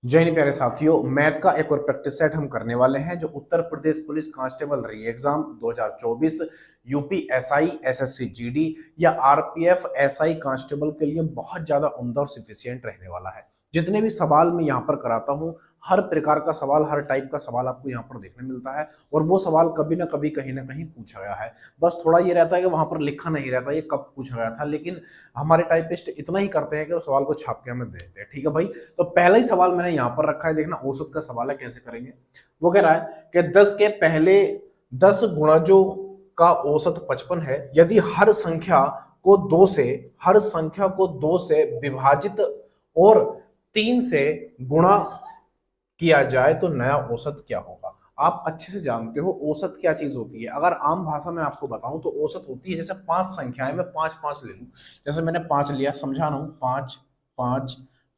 जय हिंद प्यारे साथियों, मैथ का एक और प्रैक्टिस सेट हम करने वाले हैं जो Uttar Pradesh police constable re exam 2024, UP SI SSC GD या आरपीएफ एसआई कांस्टेबल के लिए बहुत ज्यादा उम्दा और सफिशिएंट रहने वाला है। जितने भी सवाल मैं यहाँ पर कराता हूँ, हर प्रकार का सवाल, हर टाइप का सवाल आपको यहाँ पर देखने मिलता है और वो सवाल कभी ना कहीं पूछा गया है। बस थोड़ा ये रहता है कि वहां पर लिखा नहीं रहता ये कब पूछा गया था, लेकिन हमारे टाइपिस्ट इतना ही करते हैं कि उस सवाल को छाप के हमें दे देते हैं। ठीक है भाई, तो पहला ही सवाल मैंने यहाँ पर रखा है, देखना औसत का सवाल है, कैसे करेंगे। वो कह रहा है कि 10 के पहले 10 गुणजों का औसत 55 है। यदि हर संख्या को 2 से विभाजित और 3 से गुणा किया जाए तो नया औसत क्या होगा। आप अच्छे से जानते हो औसत क्या चीज होती है। अगर आम भाषा में आपको बताऊं तो औसत होती है, जैसे 5 संख्याएं, मैं 5 5 ले लूं, जैसे मैंने 5 लिया, समझा रहा हूं, 5 5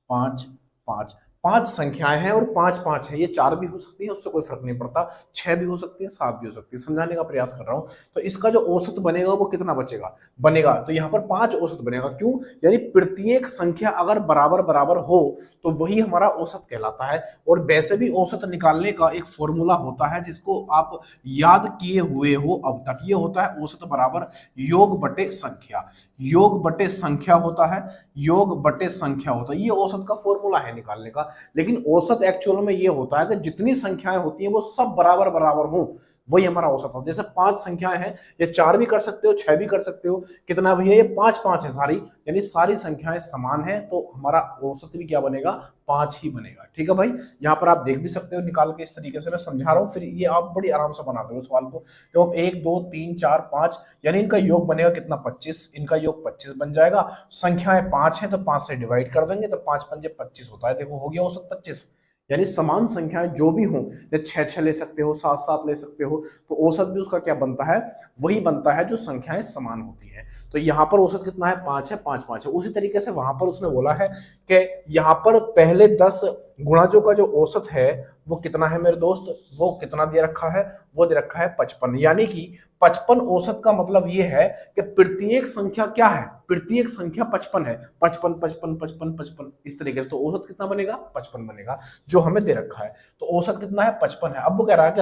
5 5 5 संख्याएं हैं और 5 5 है। ये 4 भी हो सकती है, उससे कोई फर्क नहीं पड़ता, 6 भी हो सकती है, 7 भी हो सकती है। समझाने का प्रयास कर रहा हूं। तो इसका जो औसत बनेगा वो कितना बनेगा, तो यहाँ पर 5 औसत बनेगा। क्यों? यानी प्रत्येक संख्या अगर बराबर बराबर हो तो वही हमारा औसत कहलाता है। और वैसे भी औसत निकालने का एक फॉर्मूला होता है जिसको आप याद किए हुए हो अब तक। ये होता है औसत बराबर योग बटे संख्या। योग बटे संख्या होता है, योग बटे संख्या होता है, ये औसत का फॉर्मूला है निकालने का। लेकिन औसत एक्चुअल में ये होता है कि जितनी संख्याएं होती हैं वो सब बराबर बराबर हो, वही हमारा औसत होता है। जैसे 5 संख्याएं हैं, ये 4 भी कर सकते हो, 6 भी कर सकते हो, कितना भैया, ये 5 5 है सारी, यानी सारी संख्याएं समान है, तो हमारा औसत भी क्या बनेगा, 5 ही बनेगा। ठीक है भाई, यहाँ पर आप देख भी सकते हो निकाल के, इस तरीके से मैं समझा रहा हूँ, फिर ये आप बड़ी आराम से बनाते हो सवाल को। तो 1 2 3 4 5, यानी इनका योग बनेगा कितना, 25, इनका योग 25 बन जाएगा। संख्याएं 5 है तो 5 से डिवाइड कर देंगे, तो 5 5 25 होता है। देखो हो गया औसत 25। यानी समान संख्याएं जो भी हों, या 6 6 ले सकते हो, 7 7 ले सकते हो, तो औसत भी उसका क्या बनता है, वही बनता है जो संख्याएं समान होती है। तो यहाँ पर औसत कितना है, 5 है, 5 5 है। उसी तरीके से वहां पर उसने बोला है कि यहाँ पर पहले 10 गुणाजों का जो औसत है वो कितना है मेरे दोस्त, वो कितना दे रखा है, वो दे रखा है 55। यानी कि 55 औसत का मतलब ये है कि प्रत्येक संख्या क्या है, प्रत्येक संख्या 55 है, 55 55 55 55, इस तरीके से। तो औसत कितना बनेगा, 55 बनेगा, जो हमें दे रखा है। तो औसत कितना है, 55 है। अब वो कह रहा है कि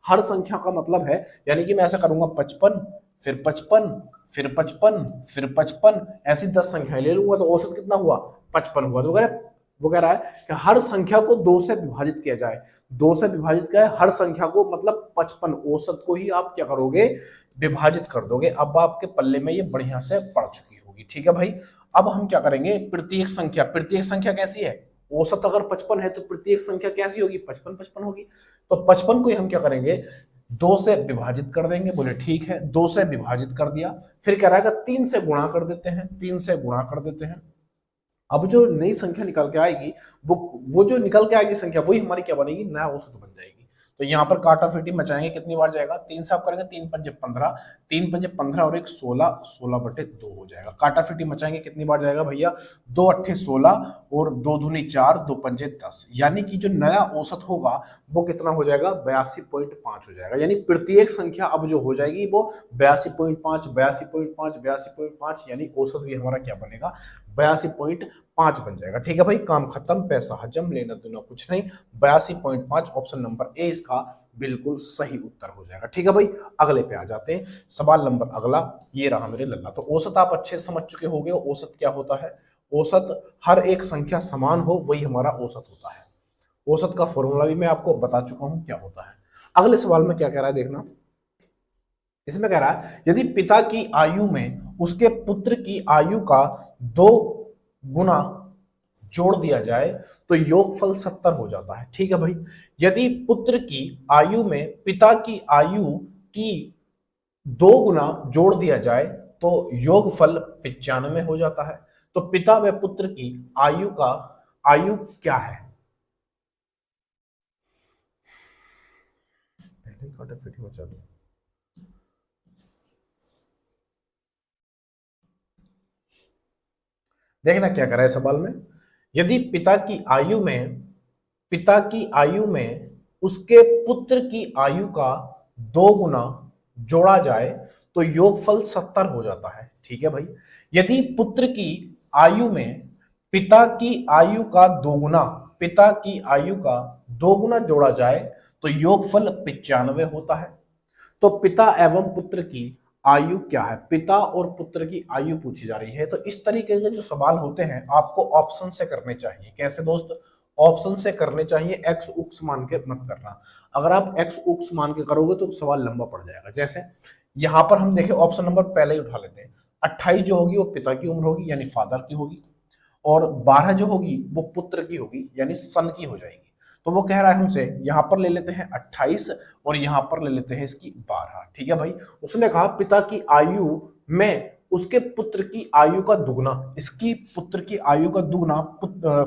हर संख्या का मतलब है, यानी कि मैं ऐसा करूंगा 55 फिर 55 फिर 55 फिर 55, ऐसी 10 संख्याएं ले लूंगा, तो औसत कितना हुआ, 55 हुआ। तो वो कह रहा है कि हर संख्या को 2 से विभाजित किया जाए। 2 से विभाजित किया है हर संख्या को, मतलब 55 औसत को ही आप क्या करोगे, विभाजित कर दोगे। अब आपके पल्ले में ये बढ़िया से पड़ चुकी होगी। ठीक है भाई, अब हम क्या करेंगे, प्रत्येक संख्या कैसी है, औसत अगर 55 है तो प्रत्येक संख्या कैसी होगी, 55 55 होगी। तो 55 को ही हम क्या करेंगे, 2 से विभाजित कर देंगे। बोले ठीक है, 2 से विभाजित कर दिया, फिर कह रहा है 3 से गुणा कर देते हैं, 3 से गुणा कर देते हैं। अब जो नई संख्या निकल के आएगी, वो जो निकल के आएगी संख्या, वही हमारी क्या बनेगी, नया औसत बन जाएगी। तो यहाँ पर काटाफीटी मचाएंगे, कितनी बार जाएगा, 3 से आप करेंगे, 3 पंजे 15, 3 पंजे 15 और 1 16, 16 बटे 2 हो जाएगा। काटाफीटी मचाएंगे, कितनी बार जाएगा भैया, 2 अट्ठे 16 और 2 दूनी 4, 2 पंजे 10, यानी कि जो नया औसत होगा वो कितना हो जाएगा, 82.5 हो जाएगा। यानी प्रत्येक संख्या अब जो हो जाएगी वो 82.5 82.5 82.5, यानी औसत भी हमारा क्या बनेगा, 82.5 बन जाएगा। ठीक है भाई, काम खत्म, पैसा हजम, लेना देना कुछ नहीं। 82.5 ऑप्शन नंबर ए इसका बिल्कुल सही उत्तर हो जाएगा। ठीक है भाई, अगले पे आ जाते हैं। सवाल नंबर अगला ये रहा मेरे लल्ला। तो औसत आप अच्छे समझ चुके होंगे, औसत क्या होता है, औसत हर एक संख्या समान हो वही हमारा औसत होता है। औसत का फॉर्मूला भी मैं आपको बता चुका हूं क्या होता है। अगले सवाल में क्या कह रहा है देखना, इसमें कह रहा है यदि पिता की आयु में उसके पुत्र की आयु का 2 गुना जोड़ दिया जाए तो योगफल 70 हो जाता है। ठीक है भाई, यदि पुत्र की आयु में पिता की आयु की 2 गुना जोड़ दिया जाए तो योगफल 95 हो जाता है। तो पिता व पुत्र की आयु क्या है, पहले काटाफीटी मचा दो। देखना क्या करा है सवाल में, यदि पिता की आयु में उसके पुत्र की आयु का 2 गुना जोड़ा जाए तो योगफल 70 हो जाता है। ठीक है भाई, यदि पुत्र की आयु में पिता की आयु का 2 गुना पिता की आयु का 2 गुना जोड़ा जाए तो योगफल 95 होता है। तो पिता एवं पुत्र की आयु क्या है? पिता और पुत्र की आयु पूछी जा रही है। तो इस तरीके के जो सवाल होते हैं आपको ऑप्शन से करने चाहिए। कैसे दोस्त? ऑप्शन से करने चाहिए, एक्स उक्स मान के मत करना। अगर आप एक्स उक्स मान के करोगे तो सवाल लंबा पड़ जाएगा। जैसे यहां पर हम देखें, ऑप्शन नंबर पहले ही उठा लेते हैं। 28 जो होगी वो पिता की उम्र होगी यानी फादर की होगी, और 12 जो होगी वो पुत्र की होगी यानी सन की हो जाएगी। तो वो कह रहा है हमसे, यहां पर ले लेते हैं 28 और यहां पर ले लेते हैं इसकी 12। ठीक है भाई। उसने कहा पिता की आयु में उसके पुत्र की आयु का दुगना, इसकी पुत्र की आयु का दुगना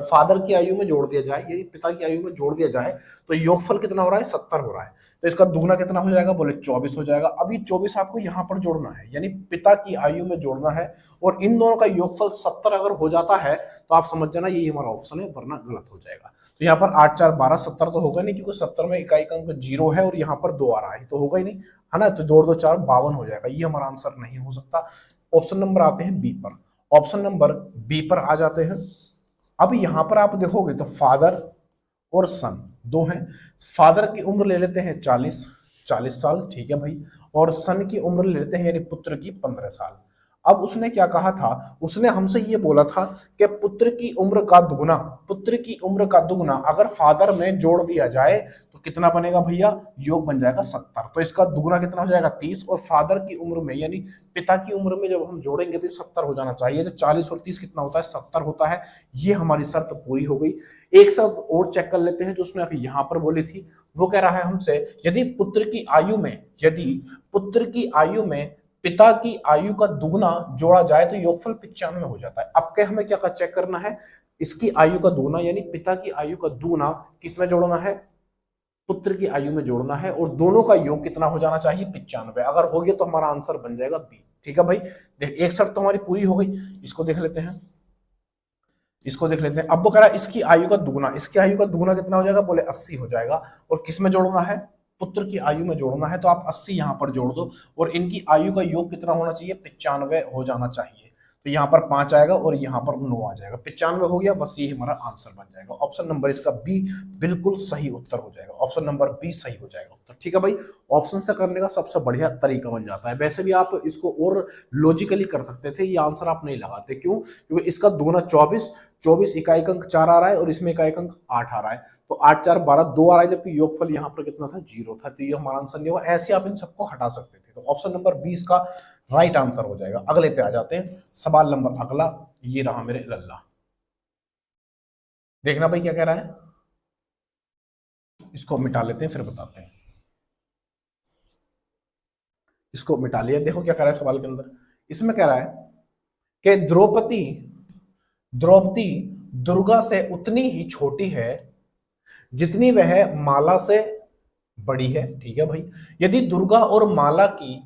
फादर की आयु में जोड़ दिया जाए, यानी पिता की आयु में जोड़ दिया जाए तो योगफल कितना हो रहा है? 70 हो रहा है। तो इसका दुगना कितना हो जाएगा? बोले 24 हो जाएगा। अब ये 24 आपको यहां पर जोड़ना है, यानी पिता की आयु में जोड़ना है, और इन दोनों का योगफल 70 अगर हो जाता है तो आप समझ जाना यही हमारा ऑप्शन है, वरना गलत हो जाएगा। तो यहाँ पर 8 4 12 70 तो होगा नहीं, क्योंकि 70 में इकाई का अंक 0 है और यहाँ पर 2 आ रहा है, तो होगा ही नहीं, है ना। तो 2 2 4 52 हो जाएगा, ये हमारा आंसर नहीं हो सकता। ऑप्शन नंबर आते हैं बी पर। ऑप्शन नंबर बी पर आ जाते हैं। अब यहां पर आप देखोगे तो फादर और सन दो हैं। फादर की उम्र ले लेते हैं 40 साल, ठीक है भाई, और सन की उम्र ले लेते हैं यानी पुत्र की 15 साल। अब उसने क्या कहा था? उसने हमसे ये बोला था कि पुत्र की उम्र का दुगुना, पुत्र की उम्र का दुगुना अगर फादर में जोड़ दिया जाए तो कितना बनेगा भैया? योग बन जाएगा 70। तो इसका दुगुना कितना हो जाएगा? 30, और फादर की उम्र में यानी पिता की उम्र में जब हम जोड़ेंगे तो 70 हो जाना चाहिए। तो 40 और 30 कितना होता है? 70 होता है। ये हमारी शर्त पूरी हो गई। एक शब्द और चेक कर लेते हैं जो उसने अभी यहां पर बोली थी। वो कह रहा है हमसे, यदि पुत्र की आयु में, यदि पुत्र की आयु में पिता की आयु का दुगना जोड़ा जाए तो योगफल 95 हो जाता है। अब के हमें क्या चेक करना है? इसकी आयु का दुगना यानी पिता की आयु का दुगना किसमें जोड़ना है? पुत्र की आयु में जोड़ना है, और दोनों का योग कितना हो जाना चाहिए? 95। अगर हो गया तो हमारा आंसर बन जाएगा बी। ठीक है भाई। देख, एक शर्त तो हमारी पूरी हो गई। इसको देख लेते हैं, इसको देख लेते हैं। अब वो कह रहा है इसकी आयु का दुगना, इसकी आयु का दुगना कितना हो जाएगा? बोले 80 हो जाएगा। और किस में जोड़ना है? पुत्र की आयु में जोड़ना है। तो आप 80 यहां पर जोड़ दो, और इनकी आयु का योग कितना होना चाहिए? 95 हो जाना चाहिए। तो यहाँ पर 5 आएगा और यहाँ पर 9 आ जाएगा, 95 हो गया। बस ये हमारा आंसर बन जाएगा। ऑप्शन नंबर इसका बी बिल्कुल सही उत्तर हो जाएगा। ऑप्शन नंबर बी सही हो जाएगा उत्तर। ठीक है भाई। ऑप्शन से करने का सबसे बढ़िया तरीका बन जाता है। वैसे भी आप इसको और लॉजिकली कर सकते थे, ये आंसर आप नहीं लगाते। क्यों? क्योंकि इसका दुगना 24 इकाई अंक 4 आ रहा है और इसमें इकाई अंक 8 आ रहा है। तो 8 4 12 2 आ रहा है, जबकि योगफल यहाँ पर कितना था? 0 था। तो ये हमारा आंसर नहीं होगा। ऐसे आप इन सबको हटा सकते थे। तो ऑप्शन नंबर बी इसका राइट आंसर हो जाएगा। अगले पे आ जाते हैं। सवाल नंबर अगला ये रहा मेरे लल्ला। देखना भाई क्या कह रहा है, इसको मिटा लेते हैं फिर बताते हैं। इसको मिटा लिया। देखो क्या कह रहा है सवाल के अंदर। इसमें कह रहा है कि द्रौपदी द्रौपदी दुर्गा से उतनी ही छोटी है जितनी वह माला से बड़ी है। ठीक है भाई। यदि दुर्गा और माला की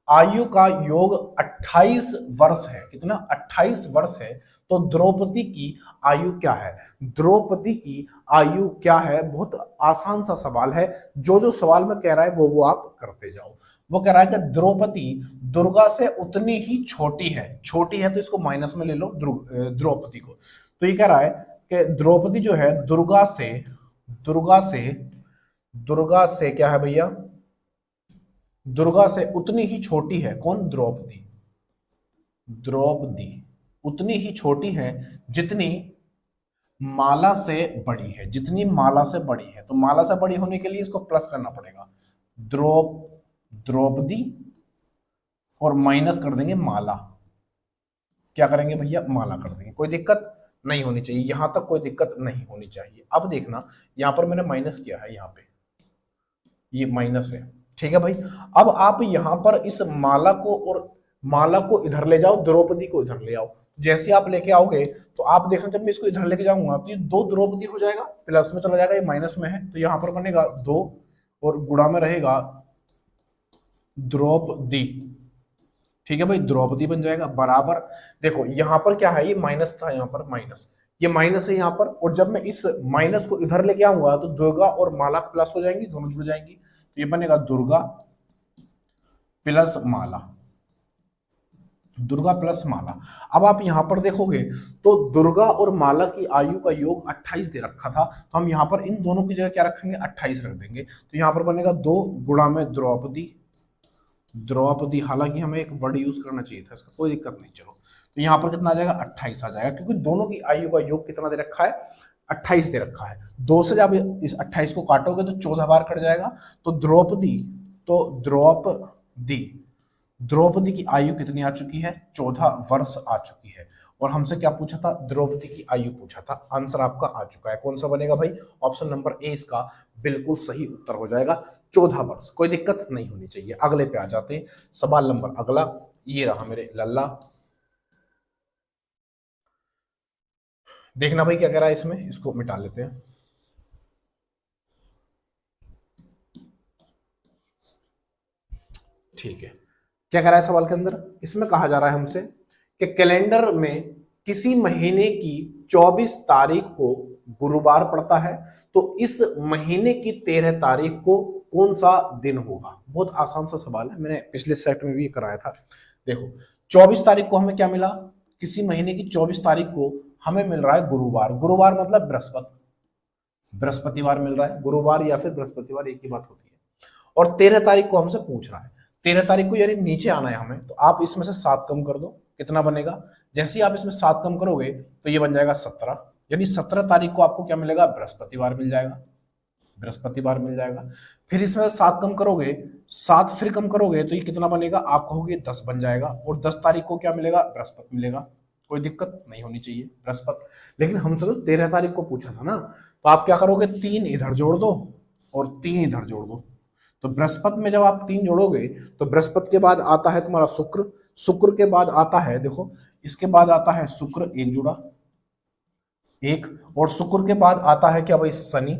आयु का योग 28 वर्ष है, कितना? 28 वर्ष है, तो द्रौपदी की आयु क्या है? द्रौपदी की आयु क्या है? बहुत आसान सा सवाल है। जो जो सवाल में कह रहा है वो आप करते जाओ। वो कह रहा है कि द्रौपदी दुर्गा से उतनी ही छोटी है। छोटी है तो इसको माइनस में ले लो द्रौपदी को। तो ये कह रहा है कि द्रौपदी जो है दुर्गा से क्या है भैया? दुर्गा से उतनी ही छोटी है। कौन? द्रौपदी। द्रौपदी उतनी ही छोटी है जितनी माला से बड़ी है, जितनी माला से बड़ी है। तो माला से बड़ी होने के लिए इसको प्लस करना पड़ेगा। द्रौपदी और माइनस कर देंगे माला। क्या करेंगे भैया? माला कर देंगे। कोई दिक्कत नहीं होनी चाहिए, यहां तक कोई दिक्कत नहीं होनी चाहिए। अब देखना, यहां पर मैंने माइनस किया है, यहां पे ये माइनस है। ठीक है भाई। अब आप यहां पर इस माला को और माला को इधर ले जाओ, द्रौपदी को इधर ले आओ। जैसे आप लेके आओगे तो आप देखना, जब मैं इसको इधर लेके जाऊंगा तो ये 2 द्रौपदी हो जाएगा, प्लस में चला जाएगा, ये माइनस में है। तो यहां पर बनेगा 2 और गुणा में रहेगा द्रौपदी। ठीक है भाई। द्रौपदी बन जाएगा बराबर। देखो यहां पर क्या है? ये माइनस था, यहां पर माइनस, ये माइनस है यहां पर। और जब मैं इस माइनस को इधर लेके आऊंगा तो दुर्गा और माला प्लस हो जाएंगी, दोनों जुड़ जाएंगी। तो ये बनेगा दुर्गा प्लस माला। दुर्गा प्लस माला। अब आप यहां पर देखोगे तो दुर्गा और माला की आयु का योग 28 दे रखा था, तो हम यहां पर इन दोनों की जगह क्या रखेंगे, 28 रख देंगे। तो यहां पर बनेगा 2 गुणा में द्रौपदी, द्रौपदी, हालांकि हमें एक वर्ड यूज करना चाहिए था, इसका कोई दिक्कत नहीं, चलो। तो यहां पर कितना आ जाएगा, 28 आ जाएगा, क्योंकि दोनों की आयु का योग कितना दे रखा है, 28 दे रखा है। 2 से जब इस 28 को काटोगे तो 14 बार कट जाएगा। तो द्रौपदी, तो द्रौपदी, द्रौपदी की आयु कितनी आ चुकी है, 14 वर्ष आ चुकी है। और हमसे क्या पूछा था, द्रौपदी की आयु पूछा था। आंसर आपका आ चुका है, कौन सा बनेगा भाई, ऑप्शन नंबर ए इसका बिल्कुल सही उत्तर हो जाएगा, 14 वर्ष। कोई दिक्कत नहीं होनी चाहिए। अगले पे आ जाते हैं, सवाल नंबर अगला ये रहा मेरे लल्ला। देखना भाई क्या कह रहा है इसमें, इसको मिटा लेते हैं। ठीक है, क्या कह रहा है सवाल के अंदर, इसमें कहा जा रहा है हमसे कि कैलेंडर में किसी महीने की 24 तारीख को गुरुवार पड़ता है, तो इस महीने की 13 तारीख को कौन सा दिन होगा। बहुत आसान सा सवाल है, मैंने पिछले सेट में भी कराया था। देखो 24 तारीख को हमें क्या मिला, किसी महीने की 24 तारीख को हमें मिल रहा है गुरुवार। गुरुवार मतलब बृहस्पति, बृहस्पतिवार मिल रहा है, गुरुवार या फिर बृहस्पतिवार एक ही बात होती है। और 13 तारीख को हमसे पूछ रहा है, 13 तारीख को यानी नीचे आना है हमें, तो आप इसमें से 7 कम कर दो, कितना बनेगा, जैसे ही आप इसमें 7 कम करोगे तो ये बन जाएगा 17, यानी 17 तारीख को आपको क्या मिलेगा, बृहस्पतिवार मिल जाएगा, बृहस्पतिवार मिल जाएगा। फिर इसमें 7 कम करोगे, 7 फिर कम करोगे तो ये कितना बनेगा, आप कहोगे 10 बन जाएगा। और 10 तारीख को क्या मिलेगा, बृहस्पति मिलेगा। कोई दिक्कत नहीं होनी चाहिए, बृहस्पति। लेकिन हमसे तो 13 तारीख को पूछा था ना, तो आप क्या करोगे, 3 इधर जोड़ दो और 3 इधर जोड़ दो। तो बृहस्पति में जब आप 3 जोड़ोगे तो बृहस्पति के बाद आता है तुम्हारा शुक्र, शुक्र के बाद आता है, देखो इसके बाद आता है शुक्र, एक जुड़ा एक, और शुक्र के बाद आता है क्या भाई, शनि,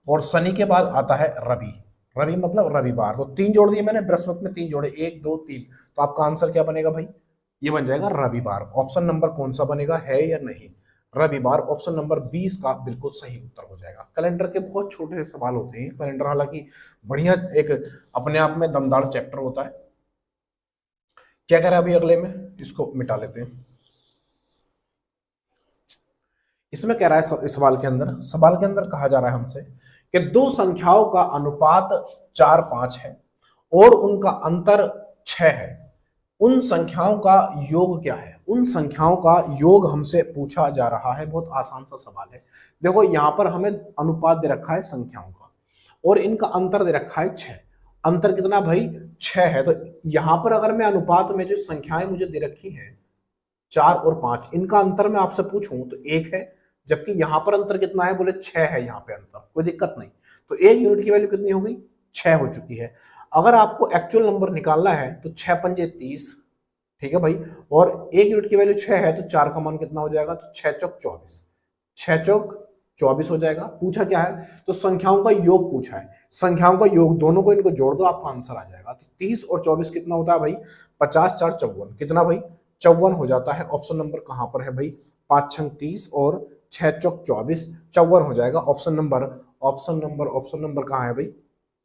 और शनि के बाद आता है रवि, रवि मतलब रविवार। तो 3 जोड़ दिए मैंने, बृहस्पति में 3 जोड़े, 1 2 3, तो आपका आंसर क्या बनेगा भाई, ये बन जाएगा रविवार। ऑप्शन नंबर कौन सा बनेगा, है या नहीं, रविवार। ऑप्शन नंबर 20 का बिल्कुल सही उत्तर हो जाएगा। कैलेंडर के बहुत छोटे से सवाल होते हैं, कैलेंडर हालांकि बढ़िया एक अपने आप में दमदार चैप्टर होता है। क्या कह रहा है अभी अगले में, इसको मिटा लेते हैं। इसमें कह रहा है इस सवाल के अंदर कहा जा रहा है हमसे कि 2 संख्याओं का अनुपात 4-5 है और उनका अंतर 6 है, उन संख्याओं का योग क्या है। उन संख्याओं का योग हमसे पूछा जा रहा है, बहुत आसान सा सवाल है। देखो यहां पर हमें अनुपात दे रखा है संख्याओं का और इनका अंतर दे रखा है 6। अंतर कितना भाई, 6 है। तो यहां पर अगर मैं अनुपात में जो संख्याएं मुझे दे रखी है 4 और 5, इनका अंतर मैं आपसे पूछूं तो 1 है, जबकि यहां पर अंतर कितना है, बोले 6 है यहाँ पे अंतर, कोई दिक्कत नहीं। तो 1 यूनिट की वैल्यू कितनी हो गई, 6 हो चुकी है। अगर आपको एक्चुअल नंबर निकालना है तो 6 पंजे 30, ठीक है भाई, और 1 यूनिट की वैल्यू 6 है, तो 4 का मान कितना हो जाएगा, तो 6 चौक 24, 6 चौक 24 हो जाएगा। पूछा क्या है, तो संख्याओं का योग पूछा है, संख्याओं का योग, दोनों को इनको जोड़ दो, आपका आंसर आ जाएगा। तो 30 और 24 कितना होता है भाई, 50 4 54, कितना भाई, 54 हो जाता है। ऑप्शन नंबर कहां पर है भाई, 5 छंग 30 और 6 चौक 24, 54 हो जाएगा। ऑप्शन नंबर कहाँ है भाई,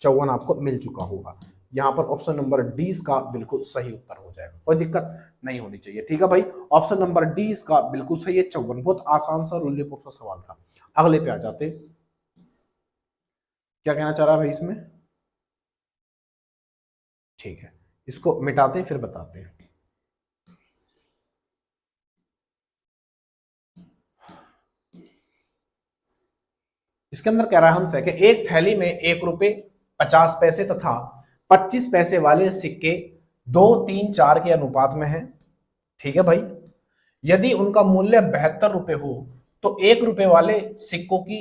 54 आपको मिल चुका होगा। यहाँ पर ऑप्शन नंबर डी इसका बिल्कुल सही उत्तर हो जाएगा, कोई दिक्कत नहीं होनी चाहिए, ठीक है भाई। ऑप्शन नंबर डी इसका बिल्कुल सही है, 54। बहुत आसान सा लॉलीपॉप सा सवाल था। अगले पे आ जाते, क्या कहना चाह रहा है भाई इसमें, ठीक है, इसको मिटाते हैं फिर बताते हैं। इसके अंदर कह रहा है हमसे कि एक थैली में 1 रुपए 50 पैसे तथा 25 पैसे वाले सिक्के 2 3 4 के अनुपात में है, ठीक है भाई। यदि उनका मूल्य 72 रुपए हो तो 1 रुपए वाले सिक्कों की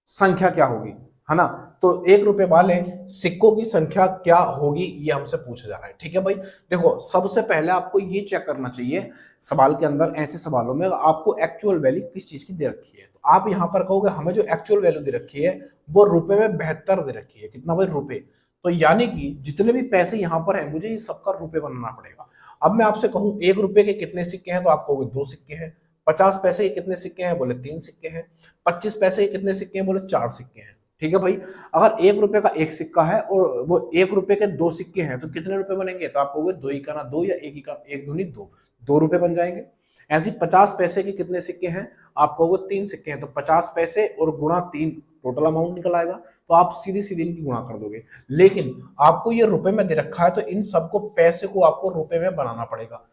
संख्या क्या होगी, है ना। तो 1 रुपए वाले सिक्कों की संख्या क्या होगी, ये हमसे पूछा जा रहा है, ठीक है भाई। देखो सबसे पहले आपको ये चेक करना चाहिए सवाल के अंदर, ऐसे सवालों में आपको एक्चुअल वैल्यू किस चीज की दे रखी है, तो आप यहां पर कहोगे हमें जो एक्चुअल वैल्यू दे रखी है वो रुपए में 72 दे रखी है, कितना भाई, रुपए। तो यानी कि जितने भी पैसे यहां पर है मुझे ये सबका रुपए बनाना पड़ेगा। अब मैं आपसे कहूं 1 रुपए के कितने सिक्के हैं, तो आप कहोगे 2 सिक्के हैं। 50 पैसे के कितने सिक्के हैं, बोले 3 सिक्के हैं। 25 पैसे के कितने सिक्के हैं, बोले 4 सिक्के हैं। ठीक है भाई। अगर 1 रुपए का एक सिक्का है और वो 1 रुपए के 2 सिक्के हैं तो कितने रुपए बनेंगे? तो आप कहोगे 2 ही का ना 2 या 1 ही का 1 दूनी 2, 2 रुपए बन जाएंगे। ऐसे 50 पैसे के कितने सिक्के हैं? आप कहोगे 3 सिक्के हैं, तो 50 पैसे और गुणा 3 टोटल अमाउंट निकल आएगा। तो आप सीधी सीधी इनकी गुणा कर दोगे। लेकिन आपको ये रुपए में दे रखा है तो इन सबको पैसे को आपको रुपए में बनाना पड़ेगा।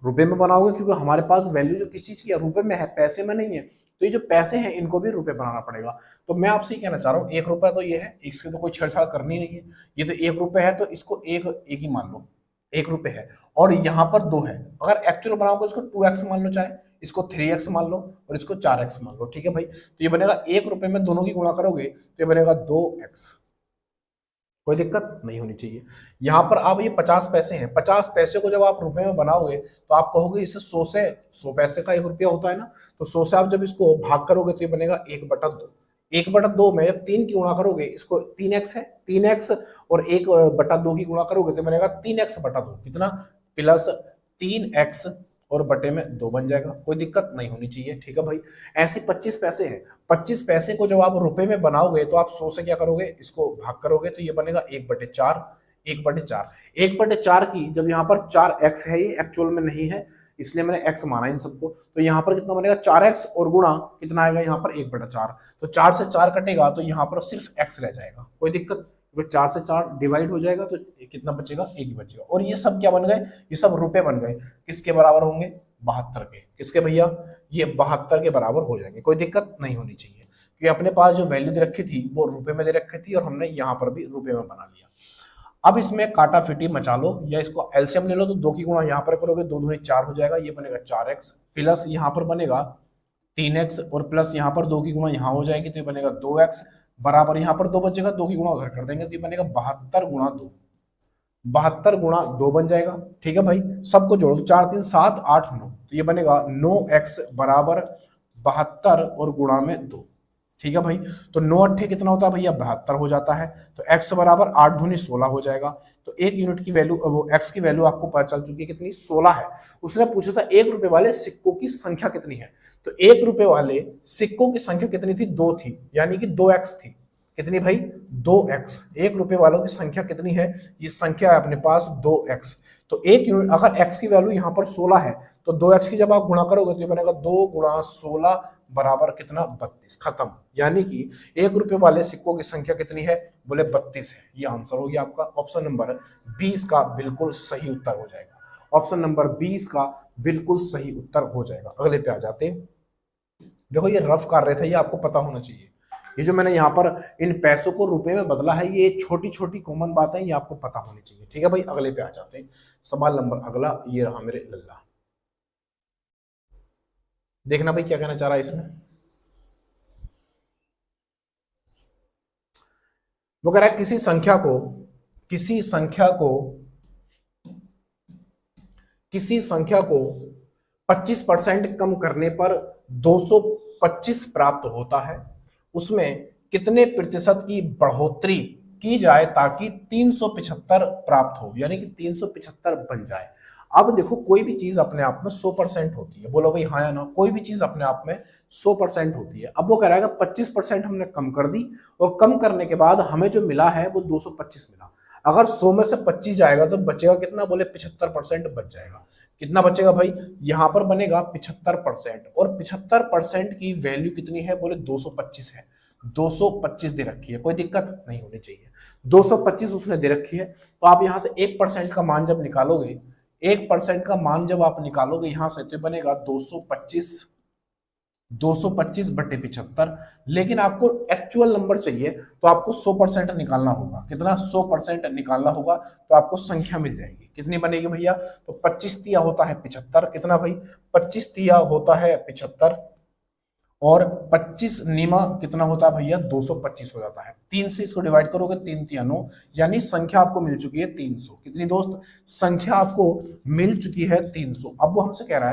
रुपए में बनाओगे क्योंकि हमारे पास वैल्यू जो किस चीज की है, रुपए में है, पैसे में नहीं है। तो ये जो पैसे हैं इनको भी रुपए बनाना पड़ेगा। तो मैं आपसे ये कहना चाह रहा हूँ 1 रुपया तो ये है, इसकी तो कोई छेड़छाड़ करनी नहीं है। ये तो 1 रुपए है तो इसको एक एक ही मान लो, 1 रुपए है। और यहाँ पर 2 है, अगर एक्चुअल बनाओगे इसको 2x मान लो, चाहे इसको 3x मान लो और इसको 4x मान लो। ठीक है भाई। तो ये बनेगा 1 रुपए में दोनों की गुणा करोगे तो ये बनेगा 2x। कोई दिक्कत नहीं होनी चाहिए। यहाँ पर आप ये 50 पैसे हैं, 50 पैसे को जब आप रुपए में बनाओगे तो आप कहोगे इसे 100 से, 100 पैसे का 1 रुपया होता है ना, तो 100 से आप जब इसको भाग करोगे तो ये बनेगा 1/2। 1/2 में जब 3 की गुणा करोगे, इसको 3x है, 3x और 1/2 की गुणा करोगे तो बनेगा 3x/2 कितना, प्लस 3x और बटे में 2 बन जाएगा। कोई दिक्कत नहीं होनी चाहिए। ठीक है भाई। ऐसे 25 पैसे हैं, 25 पैसे को जब आप रुपए में बनाओगे तो आप 100 से क्या करोगे, इसको भाग करोगे तो ये बनेगा 1/4। 1/4, 1/4 की जब यहाँ पर 4x है, ये एक्चुअल में नहीं है इसलिए मैंने x माना इन सबको, तो यहाँ पर कितना बनेगा 4x और गुणा कितना आएगा यहाँ पर 1/4। तो 4 से 4 कटेगा तो यहाँ पर सिर्फ x रह जाएगा। कोई दिक्कत, 4 से 4 डिवाइड हो जाएगा तो कितना बचेगा, 1 ही बचेगा। और ये सब क्या बन गए, ये सब रुपए बन गए। किसके बराबर होंगे, 72 के। किसके भैया, ये 72 के बराबर हो जाएंगे। कोई दिक्कत नहीं होनी चाहिए क्योंकि अपने पास जो वैल्यू दे रखी थी वो रुपए में दे रखी थी और हमने यहाँ पर भी रुपए में बना लिया। अब इसमें काटा फिटी मचा लो या इसको एलसीएम ले लो, तो 2 की गुणा यहाँ पर करोगे, 2 दूनी 4 हो जाएगा, ये बनेगा 4x प्लस यहाँ पर बनेगा 3x और प्लस यहाँ पर 2 की गुणा यहाँ हो जाएगी तो ये बनेगा 2x बराबर यहाँ पर 2 बचेगा, 2 की गुणा उधर कर देंगे तो ये बनेगा 72 गुणा 2, 72 गुणा 2 बन जाएगा। ठीक है भाई। सबको जोड़ो, 4 3 7 8 9, तो ये बनेगा 9x बराबर 72 और गुणा में 2। ठीक है भाई। तो 9 8 कितना होता है भैया, 72 हो जाता है। तो x बराबर 8 दूनी 16 हो जाएगा। तो 1 यूनिट की वैल्यू, वो x की वैल्यू आपको पता चल चुकी है कितनी, 16 है। उसने पूछा था 1 रुपए वाले सिक्कों की संख्या कितनी है, तो 1 रुपए वाले सिक्कों की संख्या कितनी थी, 2 थी, यानी कि 2x थी। कितनी भाई, 2x। 1 रुपए वालों की संख्या कितनी है, ये संख्या है अपने पास 2x। तो 1 यूनिट, अगर x की वैल्यू यहाँ पर 16 है तो 2x की जब आप गुणा करोगे तो ये बनेगा 2 गुणा 16 बराबर कितना, 32। खत्म। यानी कि 1 रुपए वाले सिक्कों की संख्या कितनी है, बोले 32 है। ये आंसर हो गया आपका। ऑप्शन नंबर 20 का बिल्कुल सही उत्तर हो जाएगा। ऑप्शन नंबर 20 का बिल्कुल सही उत्तर हो जाएगा। अगले पे आ जाते हैं। देखो ये रफ कार्य था, ये आपको पता होना चाहिए। ये जो मैंने यहाँ पर इन पैसों को रुपए में बदला है, ये छोटी छोटी कॉमन बातें, ये आपको पता होनी चाहिए। ठीक है भाई। अगले पे आ जाते हैं। सवाल नंबर अगला ये रहा मेरे लल्ला। देखना भाई क्या कहना चाह रहा है इसमें। वो कह रहा है किसी संख्या को 25% कम करने पर 225 प्राप्त होता है, उसमें कितने प्रतिशत की बढ़ोतरी की जाए ताकि 375 प्राप्त हो, यानी कि 375 बन जाए। अब देखो कोई भी चीज अपने आप में 100% होती है, बोलो भाई हाँ या ना, कोई भी चीज अपने आप में 100% होती है। अब वो कह रहा है कि 25% हमने कम कर दी और कम करने के बाद हमें जो मिला है वो 225 मिला। अगर 100 में से 25 जाएगा तो बचेगा कितना, बोले 75% बच जाएगा। कितना बचेगा भाई, यहां पर बनेगा 75%। और 75% की वैल्यू कितनी है, बोले 225 है। 225 दे रखी है, कोई दिक्कत नहीं होनी चाहिए। 225 उसने दे रखी है। तो आप यहां से 1% का मान जब निकालोगे, 1% का मान जब आप निकालोगे यहां से, तो बनेगा 225 बटे 75। लेकिन आपको एक्चुअल नंबर चाहिए तो आपको 100% निकालना होगा। कितना, 100% निकालना होगा तो आपको संख्या मिल जाएगी। कितनी बनेगी भैया, तो 25 तिया होता है 75। कितना भाई, 25 तिया होता है 75 और 25 नीमा कितना होता है भैया, 225 हो जाता है। 3 से इसको डिवाइड करोगे, 3 तिया 9, यानी संख्या आपको मिल चुकी है 300। कितनी दोस्त, संख्या आपको मिल चुकी है 300। अब वो हमसे कह रहा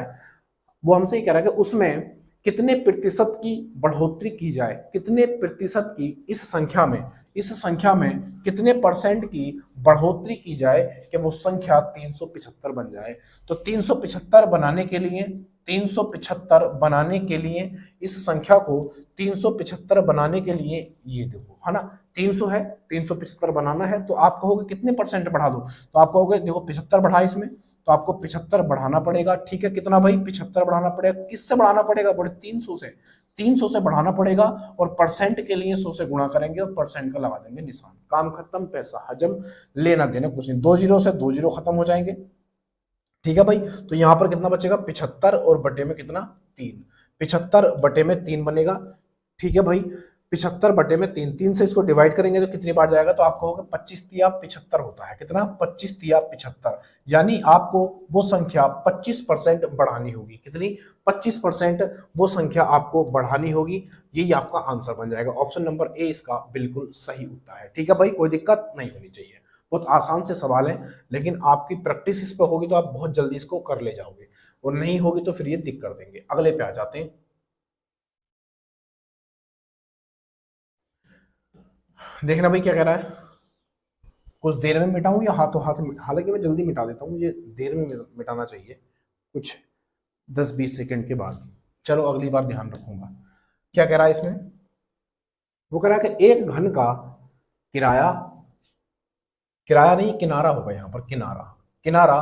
है कि उसमें कितने प्रतिशत की बढ़ोतरी की जाए, कितने प्रतिशत की इस संख्या में कितने परसेंट की बढ़ोतरी की जाए कि वो संख्या 375 बन जाए। तो 375 बनाने के लिए 375 बनाने के लिए, इस संख्या को 375 बनाने के लिए, ये देखो है ना 300 है, 375 बनाना है, तो आप कहोगे कितने परसेंट बढ़ा दो, तो आप कहोगे देखो 75 बढ़ा इसमें, तो आपको 75 बढ़ाना पड़ेगा। ठीक है, कितना भाई 75 बढ़ाना पड़ेगा, किससे बढ़ाना पड़ेगा बोले 300 से, 300 से बढ़ाना पड़ेगा, और परसेंट के लिए 100 से गुणा करेंगे और परसेंट का लगा देंगे निशान, काम खत्म, पैसा हजम, लेना देना कुछ नहीं, 2 जीरो से 2 जीरो खत्म हो जाएंगे। ठीक है भाई, तो यहां पर कितना बचेगा 75 और बटे में कितना 3, 75 बटे में 3 बनेगा। ठीक है भाई, 75 बटे में 3, 3 से इसको डिवाइड करेंगे तो कितनी बार जाएगा, तो आप कहोगे 25 तिया 75 होता है, कितना 25 तिया 75, यानी आपको वो संख्या 25% बढ़ानी होगी, कितनी 25% वो संख्या आपको बढ़ानी होगी, यही आपका आंसर बन जाएगा। ऑप्शन नंबर ए इसका बिल्कुल सही उत्तर है। ठीक है भाई, कोई दिक्कत नहीं होनी चाहिए, बहुत आसान से सवाल है, लेकिन आपकी प्रैक्टिस इस पर होगी तो आप बहुत जल्दी इसको कर ले जाओगे, और नहीं होगी तो फिर ये दिक कर देंगे। अगले पे आ जाते हैं। देखना भाई क्या कह रहा है, कुछ देर में मिटाऊं या हाथों हाथ, हालांकि मैं जल्दी मिटा देता हूं, मुझे देर में मिटाना चाहिए, कुछ 10-20 सेकंड के बाद। चलो अगली बार ध्यान रखूंगा। क्या कह रहा है इसमें, वो कह रहा है कि एक घन का किराया, किराया नहीं किनारा होगा यहाँ पर, किनारा, किनारा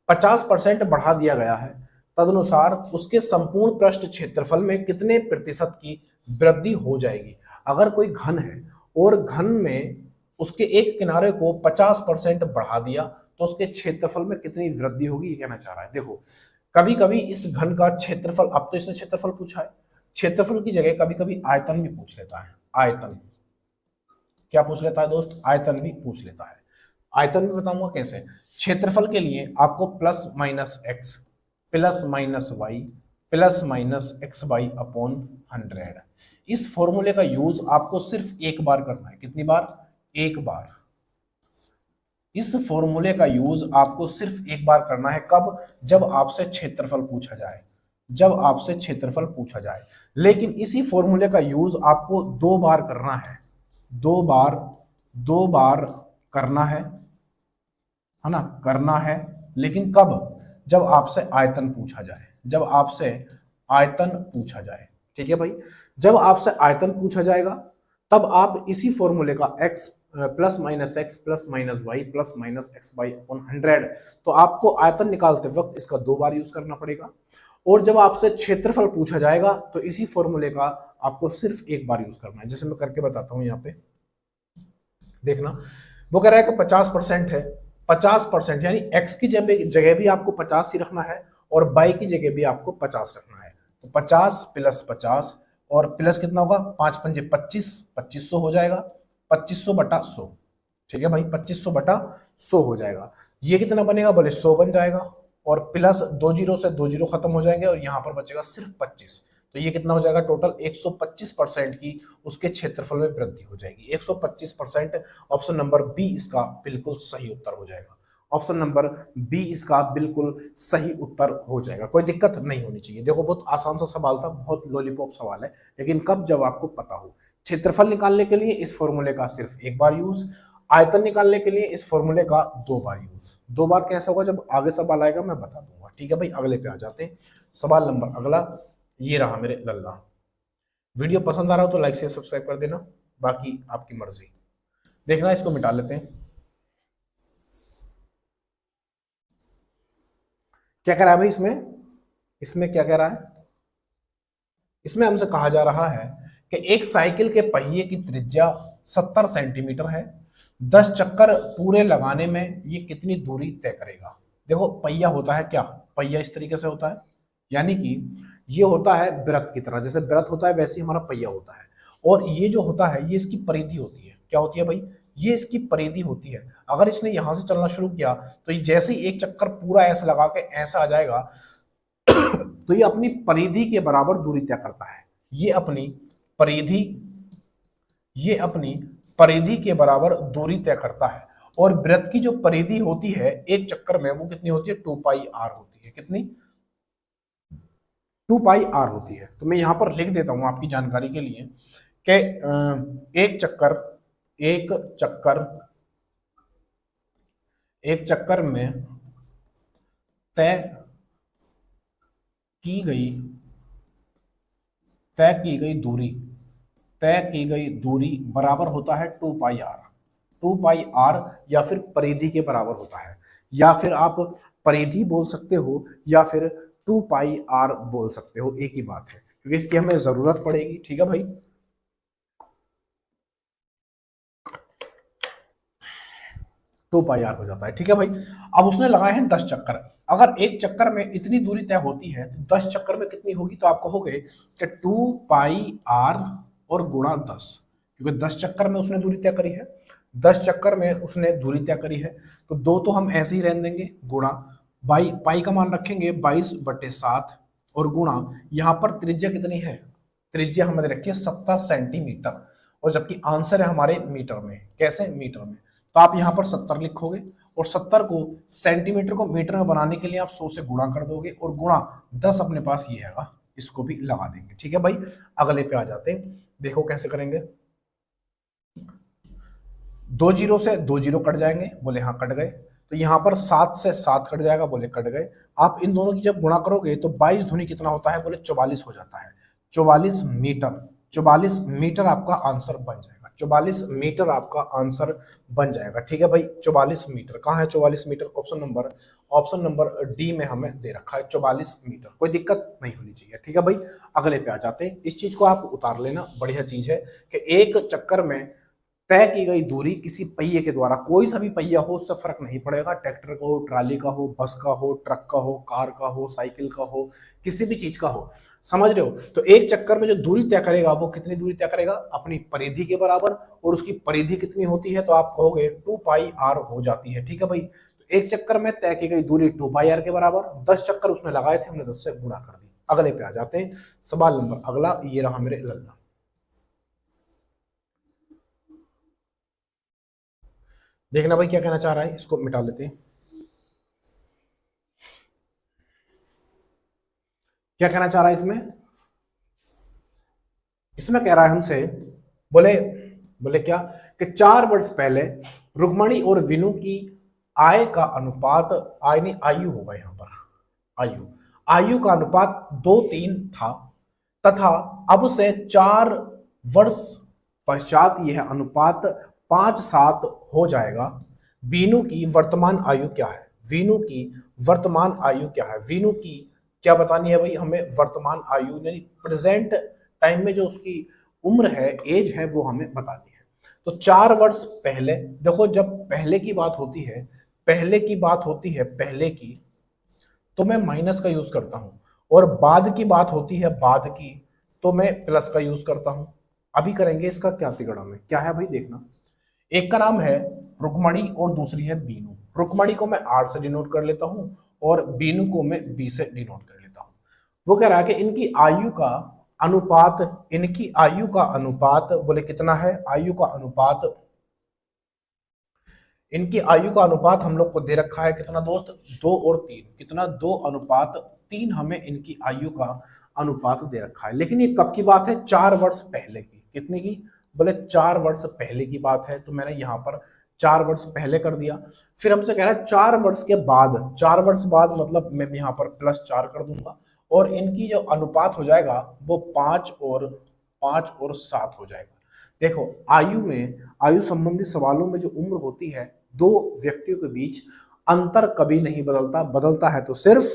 50% बढ़ा दिया गया है, तदनुसार उसके संपूर्ण पृष्ठ क्षेत्रफल में कितने प्रतिशत की वृद्धि हो जाएगी। अगर कोई घन है और घन में उसके एक किनारे को 50% बढ़ा दिया तो उसके क्षेत्रफल में कितनी वृद्धि होगी, ये कहना चाह रहा है। देखो कभी कभी इस घन का क्षेत्रफल, अब तो इसने क्षेत्रफल पूछा है, क्षेत्रफल की जगह कभी कभी आयतन भी पूछ लेता है। आयतन क्या पूछ लेता है दोस्त, आयतन भी पूछ लेता है। आयतन भी बताऊंगा कैसे। क्षेत्रफल के लिए आपको plus minus x plus minus y plus minus x y upon 100, इस फॉर्मूले का यूज आपको सिर्फ एक बार करना है। कितनी बार, एक बार। इस फॉर्मूले का यूज आपको सिर्फ एक बार करना है, कब, जब आपसे क्षेत्रफल पूछा जाए, जब आपसे क्षेत्रफल पूछा जाए। लेकिन इसी फॉर्मूले का यूज आपको 2 बार करना है, 2 बार करना है ना, करना है। लेकिन कब, जब आपसे आयतन पूछा जाए, जब आपसे आयतन पूछा जाए। ठीक है भाई, जब आपसे आयतन पूछा जाएगा तब आप इसी फॉर्मूले का x plus minus x plus minus y plus minus x y upon 100, तो आपको आयतन निकालते वक्त इसका 2 बार यूज करना पड़ेगा। और जब आपसे क्षेत्रफल पूछा जाएगा तो इसी फॉर्मूले का आपको सिर्फ एक बार यूज करना है। जैसे मैं करके बताता हूं, यहाँ पे देखना, वो कह रहा है कि 50% है, 50% यानी x की जगह भी आपको 50 ही रखना है और y की जगह भी आपको 50 रखना है। तो 50 प्लस 50 और प्लस कितना होगा, 5 पंजे 25, 2500 हो जाएगा, 2500 बटा 100। ठीक है भाई, 2500 बटा 100 हो जाएगा। ये कितना बनेगा बोले 100 बन जाएगा, और प्लस 2 जीरो से 2 जीरो खत्म हो जाएंगे और यहाँ पर बचेगा सिर्फ 25। तो ये कितना हो जाएगा, टोटल 125% की उसके क्षेत्रफल में वृद्धि हो जाएगी। 125%, ऑप्शन नंबर बी इसका बिल्कुल सही उत्तर हो जाएगा। ऑप्शन नंबर बी इसका बिल्कुल सही उत्तर हो जाएगा, कोई दिक्कत नहीं होनी चाहिए। देखो बहुत आसान सा सवाल था, बहुत लॉलीपॉप सवाल है, लेकिन कब, जब आपको पता हो। क्षेत्रफल निकालने के लिए इस फॉर्मूले का सिर्फ एक बार यूज, आयतन निकालने के लिए इस फॉर्मूले का 2 बार यूज। 2 बार कैसे होगा, जब आगे सवाल आएगा मैं बता दूंगा। ठीक है भाई, अगले पे आ जाते हैं। सवाल नंबर अगला ये रहा मेरे लल्ला। वीडियो पसंद आ रहा हो तो लाइक से सब्सक्राइब कर देना, बाकी आपकी मर्जी। देखना, इसको मिटा लेते हैं। क्या कह रहा है भाई इसमें, इसमें क्या कह रहा है, इसमें हमसे कहा जा रहा है कि एक साइकिल के पहिए की त्रिज्या 70 सेंटीमीटर है, 10 चक्कर पूरे लगाने में ये कितनी दूरी तय करेगा। देखो पहिया होता है क्या, पहिया इस तरीके से होता है, यानी कि ये होता है वृत्त की तरह, जैसे वृत्त होता है वैसे ही हमारा पहिया होता है। और ये जो होता है ये इसकी परिधि होती है। क्या होती है भाई, ये इसकी परिधि होती है। अगर इसने यहां से चलना शुरू किया तो ये जैसे ही एक चक्कर पूरा ऐसा लगा के ऐसा आ जाएगा तो ये अपनी परिधि के बराबर दूरी तय करता है। ये अपनी परिधि, ये अपनी परिधि के बराबर दूरी तय करता है। और वृत्त की जो परिधि होती है एक चक्कर में वो कितनी होती है, 2 पाई आर होती है। कितनी, 2 पाई आर होती है। तो मैं यहां पर लिख देता हूं आपकी जानकारी के लिए कि एक चक्कर, एक चक्कर, एक चक्कर में तय की गई तय की गई दूरी तय की गई दूरी बराबर होता है 2 पाई आर। 2 पाई आर या फिर परिधि के बराबर होता है, या फिर आप परिधि बोल सकते हो या फिर 2 पाई आर बोल सकते हो, एक ही बात है, क्योंकि इसकी हमें जरूरत पड़ेगी। ठीक है भाई, 2 पाई आर हो जाता है। ठीक है भाई, अब उसने लगाए हैं 10 चक्कर। अगर एक चक्कर में इतनी दूरी तय होती है तो 10 चक्कर में कितनी होगी, तो आप कहोगे कि 2 पाई आर और गुणा 10, क्योंकि 10 चक्कर में उसने दूरी तय करी है, 10 चक्कर में उसने दूरी तय करी है, तो दो तो हम ऐसे ही रहने देंगे, गुणा बाई पाई का मान रखेंगे 22/7 और गुणा यहाँ पर त्रिज्या कितनी है, त्रिज्या हमने रखी है 70 सेंटीमीटर, और जबकि आंसर है हमारे मीटर में। कैसे, मीटर में, तो आप यहाँ पर 70 लिखोगे और 70 को सेंटीमीटर को मीटर में बनाने के लिए आप 100 से गुणा कर दोगे और गुणा 10 अपने पास ये है, इसको भी लगा देंगे। ठीक है भाई, अगले पे आ जाते हैं, देखो कैसे करेंगे। 2 जीरो से 2 जीरो कट जाएंगे, बोले हाँ कट गए। तो यहाँ पर 7 से 7 कट जाएगा, बोले कट गए। आप इन दोनों की जब गुणा करोगे तो 22 दूनी कितना होता है, बोले 44 हो जाता है। 44 मीटर, 44 मीटर आपका आंसर बन जाएगा, 44 मीटर आपका आंसर बन जाएगा। ठीक है भाई, 44 मीटर कहाँ है, 44 मीटर ऑप्शन नंबर डी में हमें दे रखा है 44 मीटर, कोई दिक्कत नहीं होनी चाहिए। ठीक है भाई, अगले पे आ जाते हैं। इस चीज को आप उतार लेना, बढ़िया चीज है कि एक चक्कर में तय की गई दूरी किसी पहिए के द्वारा, कोई सा भी पहिया हो उससे फर्क नहीं पड़ेगा, ट्रैक्टर का हो, ट्राली का हो, बस का हो, ट्रक का हो, कार का हो, साइकिल का हो, किसी भी चीज का हो, समझ रहे हो। तो एक चक्कर में जो दूरी तय करेगा वो कितनी दूरी तय करेगा, अपनी परिधि के बराबर, और उसकी परिधि कितनी होती है, तो आप कहोगे 2 पाई आर हो जाती है। ठीक है भाई, तो एक चक्कर में तय की गई दूरी 2 पाई आर के बराबर, 10 चक्कर उसने लगाए थे, हमने 10 से गुणा कर दी। अगले पे आ जाते हैं, सवाल नंबर अगला, ये रहा मेरे लल्ला। देखना भाई क्या कहना चाह रहा है, इसको मिटा लेते हैं। क्या कहना चाह रहा है इसमें, इसमें कह रहा है हमसे, बोले बोले क्या, कि 4 वर्ष पहले रुक्मणी और विनु की आय का अनुपात, आय नहीं आयु होगा यहाँ पर, आयु आयु का अनुपात 2:3 था, तथा अब से 4 वर्ष पश्चात यह अनुपात 5:7 हो जाएगा। वीनू की वर्तमान आयु क्या है, वीनू की वर्तमान आयु क्या है, वीनू की क्या बतानी है भाई हमें, वर्तमान आयु यानी प्रेजेंट टाइम में जो उसकी उम्र है, एज है, वो हमें बतानी है। तो 4 वर्ष पहले, देखो जब पहले की बात होती है, पहले की बात होती है, पहले की, तो मैं माइनस का यूज करता हूं, और बाद की बात होती है, बाद की, तो मैं प्लस का यूज करता हूं। अभी करेंगे इसका क्या तिगड़ा में, क्या है भाई देखना। एक का नाम है रुक्मणी और दूसरी है बीनू। रुक्मणी को मैं आर से डिनोट कर लेता हूं और बीनू को मैं बी से डिनोट कर लेता हूं। वो कह रहा है कि इनकी आयु का अनुपात, इनकी आयु का अनुपात, बोले कितना है, आयु का अनुपात, इनकी आयु का अनुपात हम लोग को दे रखा है कितना दोस्त, 2 और 3, कितना, 2:3 हमें इनकी आयु का अनुपात दे रखा है। लेकिन ये कब की बात है, 4 वर्ष पहले की, कितने की, बोले 4 वर्ष पहले की बात है, तो मैंने यहाँ पर 4 वर्ष पहले कर दिया। फिर हमसे कह रहा है 4 वर्ष के बाद, 4 वर्ष बाद मतलब मैं यहाँ पर +4 कर दूंगा, और इनकी जो अनुपात हो जाएगा वो 5 और 7 हो जाएगा। देखो आयु में, आयु संबंधी सवालों में जो उम्र होती है, दो व्यक्तियों के बीच अंतर कभी नहीं बदलता, बदलता है तो सिर्फ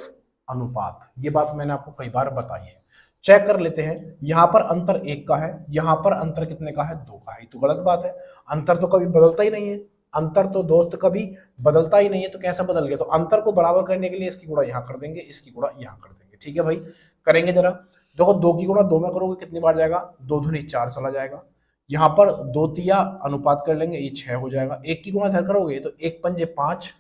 अनुपात। ये बात मैंने आपको कई बार बताई है। चेक कर लेते हैं, यहां पर अंतर 1 का है, यहां पर अंतर कितने का है, 2 का है, तो गलत बात है। अंतर तो कभी बदलता ही नहीं है, अंतर तो दोस्त कभी बदलता ही नहीं है, तो कैसे बदल गया, तो अंतर को बराबर करने के लिए इसकी गुणा यहां कर देंगे, इसकी गुणा यहां कर देंगे। ठीक है भाई, करेंगे जरा, देखो 2 की गुणा 2 में करोगे कितनी बार जाएगा, 2 दूनी 4 चला जाएगा। यहाँ पर 2 तिया अनुपात कर लेंगे, ये 6 हो जाएगा। 1 की गुणा इधर करोगे तो 1 पंजे 5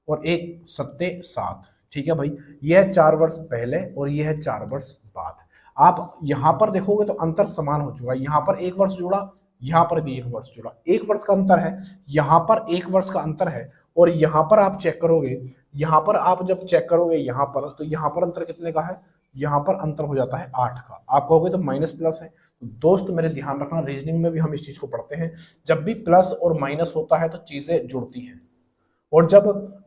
और 1 सत्ते 7। ठीक है भाई, यह है 4 वर्ष पहले और यह है 4 वर्ष बाद। आप यहाँ पर देखोगे तो अंतर समान हो चुका है, यहाँ पर 1 वर्ष जुड़ा, यहाँ पर भी 1 वर्ष जुड़ा, 1 वर्ष का अंतर है, यहाँ पर 1 वर्ष का अंतर है, और यहाँ पर आप चेक करोगे, यहाँ पर आप जब चेक करोगे यहाँ पर, तो यहाँ पर अंतर कितने का है, यहाँ पर अंतर हो जाता है 8 का। आप कहोगे तो माइनस प्लस है, तो दोस्त मेरे ध्यान रखना, रीजनिंग में भी हम इस चीज को पढ़ते हैं, जब भी प्लस और माइनस होता है तो चीजें जुड़ती हैं, और जब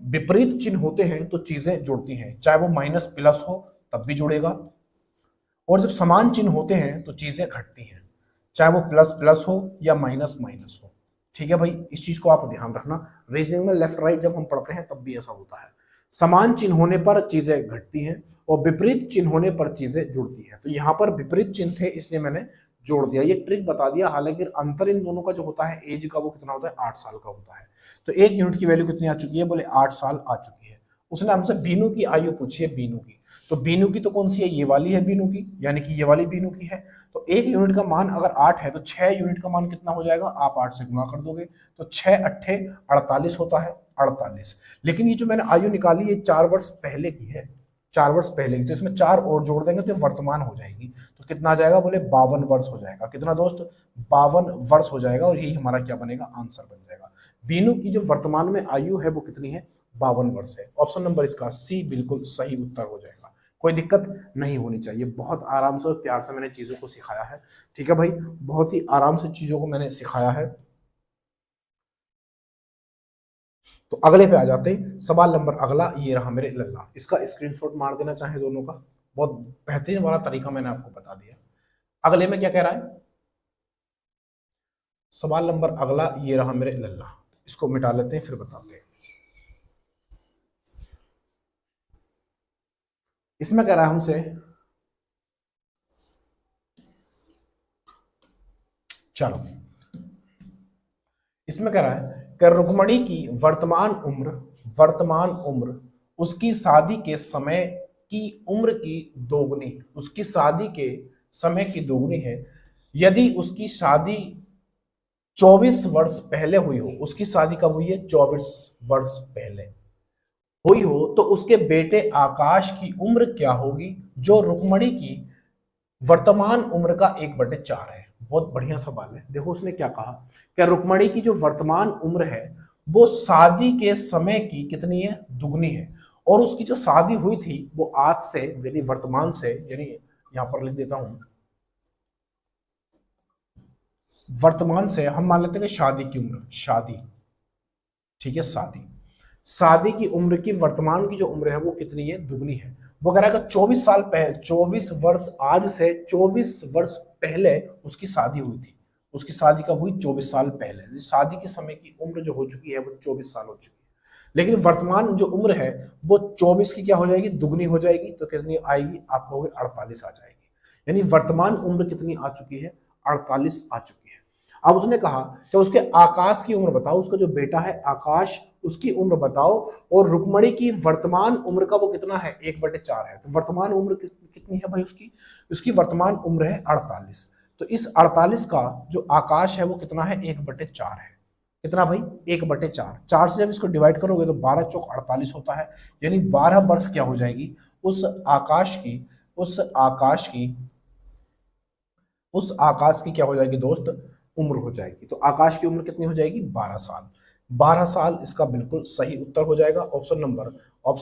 विपरीत चिन्ह होते हैं तो चीजें जुड़ती हैं, चाहे वो माइनस प्लस हो तब भी जुड़ेगा। और जब समान चिन्ह होते हैं तो चीजें घटती हैं, चाहे वो प्लस प्लस हो या माइनस माइनस हो। ठीक है भाई, इस चीज को आप ध्यान रखना। रीजनिंग में लेफ्ट राइट जब हम पढ़ते हैं तब भी ऐसा होता है, समान चिन्ह होने पर चीजें घटती हैं और विपरीत चिन्ह होने पर चीजें जुड़ती हैं। तो यहाँ पर विपरीत चिन्ह थे इसलिए मैंने जोड़ दिया, ये ट्रिक बता दिया। हालांकि अंतर इन दोनों का जो होता है एज का, वो कितना होता है, 8 साल का होता है। तो 1 यूनिट की वैल्यू कितनी आ चुकी है, बोले 8 साल आ चुकी है। उसने हमसे बीनू की आयु पूछी है, बीनू की। तो बीनू की तो कौन सी है, ये वाली है बीनू की, यानी कि ये वाली बीनू की है। तो 1 यूनिट का मान अगर 8 है तो 6 यूनिट का मान कितना हो जाएगा, आप 8 से गुणा कर दोगे तो 6 अट्ठे 48 होता है, 48। लेकिन ये जो मैंने आयु निकाली ये 4 वर्ष पहले की है, 4 वर्ष पहले की, तो इसमें 4 और जोड़ देंगे तो ये वर्तमान हो जाएगी। तो कितना आ जाएगा, बोले 52 वर्ष हो जाएगा। कितना दोस्त, 52 वर्ष हो जाएगा। और यही हमारा क्या बनेगा, आंसर बन जाएगा। बीनू की जो वर्तमान में आयु है वो कितनी है, 52 वर्ष है। ऑप्शन नंबर इसका सी बिल्कुल सही उत्तर हो जाएगा। कोई दिक्कत नहीं होनी चाहिए। बहुत आराम से और प्यार से मैंने चीजों को सिखाया है। ठीक है भाई, बहुत ही आराम से चीजों को मैंने सिखाया है। तो अगले पे आ जाते हैं। सवाल नंबर अगला ये रहा मेरे लल्ला, इसका स्क्रीनशॉट मार देना चाहे दोनों का। बहुत बेहतरीन वाला तरीका मैंने आपको बता दिया। अगले में क्या कह रहा है, सवाल नंबर अगला ये रहा मेरे लल्ला, इसको मिटा लेते हैं फिर बताते हैं। इसमें कह रहा है हमसे, चलो इसमें कह रहा है कि रुक्मणी की वर्तमान उम्र उसकी शादी के समय की उम्र की दोगुनी, उसकी शादी के समय की दोगुनी है। यदि उसकी शादी 24 वर्ष पहले हुई हो, उसकी शादी कब हुई है, 24 वर्ष पहले हुई हो, तो उसके बेटे आकाश की उम्र क्या होगी, जो रुक्मणी की वर्तमान उम्र का 1/4 है। बहुत बढ़िया सवाल है। देखो उसने क्या कहा कि रुक्मणी की जो वर्तमान उम्र है वो शादी के समय की कितनी है, दुगनी है। और उसकी जो शादी हुई थी वो आज से यानी वर्तमान से, यानी यहां पर लिख देता हूं, वर्तमान से हम मान लेते हैं कि शादी की उम्र, शादी, ठीक है, शादी की उम्र की वर्तमान की जो उम्र है वो कितनी है, दुगनी है। वो कह रहा है कि 24 साल पहले, 24 वर्ष, आज से 24 वर्ष पहले उसकी शादी हुई थी। उसकी शादी कब हुई, 24 साल पहले। शादी के समय की उम्र जो हो चुकी है वो 24 साल हो चुकी है। लेकिन वर्तमान जो उम्र है वो 24 की क्या हो जाएगी, दुगनी हो जाएगी। तो कितनी आएगी, आप कहोगे 48 आ जाएगी। यानी वर्तमान उम्र कितनी आ चुकी है, 48 आ चुकी है। अब उसने कहा कि उसके आकाश की उम्र बताओ, उसका जो बेटा है आकाश उसकी उम्र बताओ, और रुक्मणी की वर्तमान उम्र का वो कितना है, 1/4 है। तो वर्तमान उम्र कितनी है भाई उसकी, उसकी वर्तमान उम्र है 48। तो इस 48 का जो आकाश है वो कितना है, 1/4 है। कितना भाई, 1/4। 4 से जब इसको डिवाइड करोगे तो 12 चौक 48 होता है। यानी 12 वर्ष क्या हो जाएगी, उस आकाश की क्या हो जाएगी दोस्त, उम्र हो जाएगी। तो आकाश की उम्र कितनी हो जाएगी, 12 साल। 12 साल इसका बिल्कुल सही उत्तर हो जाएगा। ऑप्शन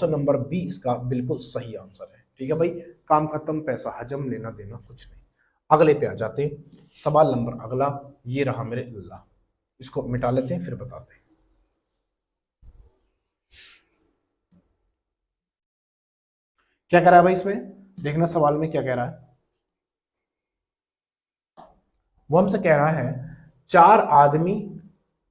नंबर बी इसका बिल्कुल सही आंसर है। ठीक है भाई, काम खत्म, पैसा हजम, लेना देना कुछ नहीं। अगले पे आ जाते, सवाल नंबर अगला ये रहा मेरे अल्लाह, इसको मिटा लेते हैं फिर बताते हैं। क्या कह रहा है भाई इसमें, देखना सवाल में क्या कह रहा है। वो हमसे कह रहा है 4 आदमी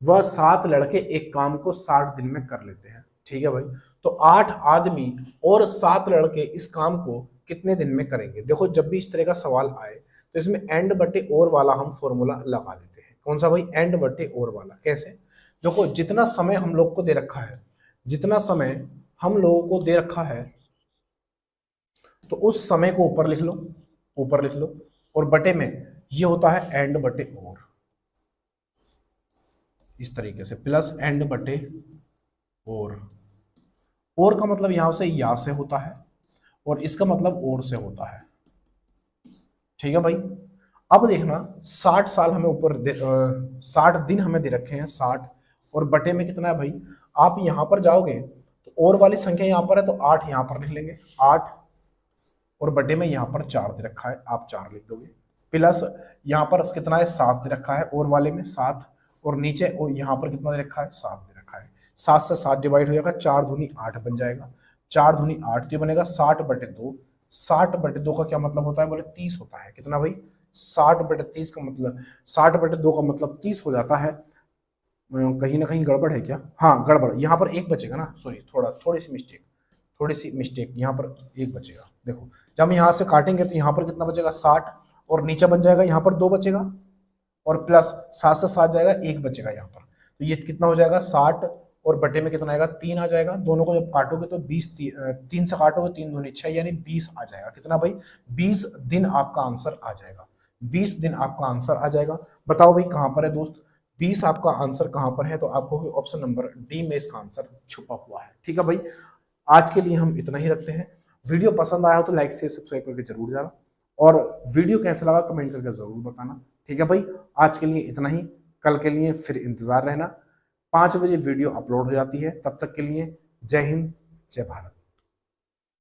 व 7 लड़के एक काम को 60 दिन में कर लेते हैं। ठीक है भाई, तो 8 आदमी और 7 लड़के इस काम को कितने दिन में करेंगे। देखो जब भी इस तरह का सवाल आए तो इसमें एंड बटे और वाला हम फॉर्मूला लगा देते हैं। कौन सा भाई, एंड बटे और वाला। कैसे, देखो जितना समय हम लोग को दे रखा है, जितना समय हम लोगों को दे रखा है, तो उस समय को ऊपर लिख लो, और बटे में ये होता है एंड बटे और, इस तरीके से प्लस एंड बटे और का मतलब यहां से या से होता है और इसका मतलब और से होता है। ठीक है भाई, अब देखना 60 साल हमें ऊपर 60 दिन हमें दे रखे हैं 60, और बटे में कितना है भाई, आप यहां पर जाओगे तो और वाली संख्या यहां पर है तो 8 यहां पर लिख लेंगे 8, और बटे में यहां पर 4 दे रखा है, आप 4 लिख दोगे, प्लस यहां पर कितना है 7 दे रखा है और वाले में 7, और नीचे और यहाँ पर कितना दे रखा है 7 दे रखा है। 7 से 7 डिवाइड हो जाएगा, 4 दूनी 8 बन जाएगा, 4 दूनी 8 तो बनेगा 60/2, 60/2 का क्या मतलब होता है, बोले 30 होता है। कितना भाई, 60/30 का मतलब, 60/2 का मतलब 30 हो जाता है। कहीं ना कहीं गड़बड़ है क्या, हाँ गड़बड़, यहाँ पर एक बचेगा ना, सॉरी थोड़ी सी मिस्टेक, यहाँ पर एक बचेगा। देखो जब हम यहाँ से काटेंगे तो यहाँ पर कितना बचेगा, 60, और नीचे बन जाएगा यहाँ पर 2 बचेगा, और प्लस 7 से 7 जाएगा, 1 बचेगा यहाँ पर। तो ये कितना हो जाएगा, 60 और बटे में कितना आएगा, 3 आ जाएगा। दोनों को जब काटोगे तो 20, 3 से काटोगे 3 दूनी 6, यानी 20 आ जाएगा। कितना भाई, 20 दिन आपका आंसर आ जाएगा। 20 दिन आपका आंसर आ जाएगा। बताओ भाई कहां पर है दोस्त, 20 आपका आंसर कहां पर है, तो आपको ऑप्शन नंबर डी में इसका आंसर छुपा हुआ है। ठीक है भाई, आज के लिए हम इतना ही रखते हैं। वीडियो पसंद आया हो तो लाइक से सब्सक्राइब करके जरूर जाना, और वीडियो कैसा लगा कमेंट करके जरूर बताना। ठीक है भाई, आज के लिए इतना ही, कल के लिए फिर इंतजार रहना। 5 बजे वीडियो अपलोड हो जाती है, तब तक के लिए जय हिंद, जय भारत।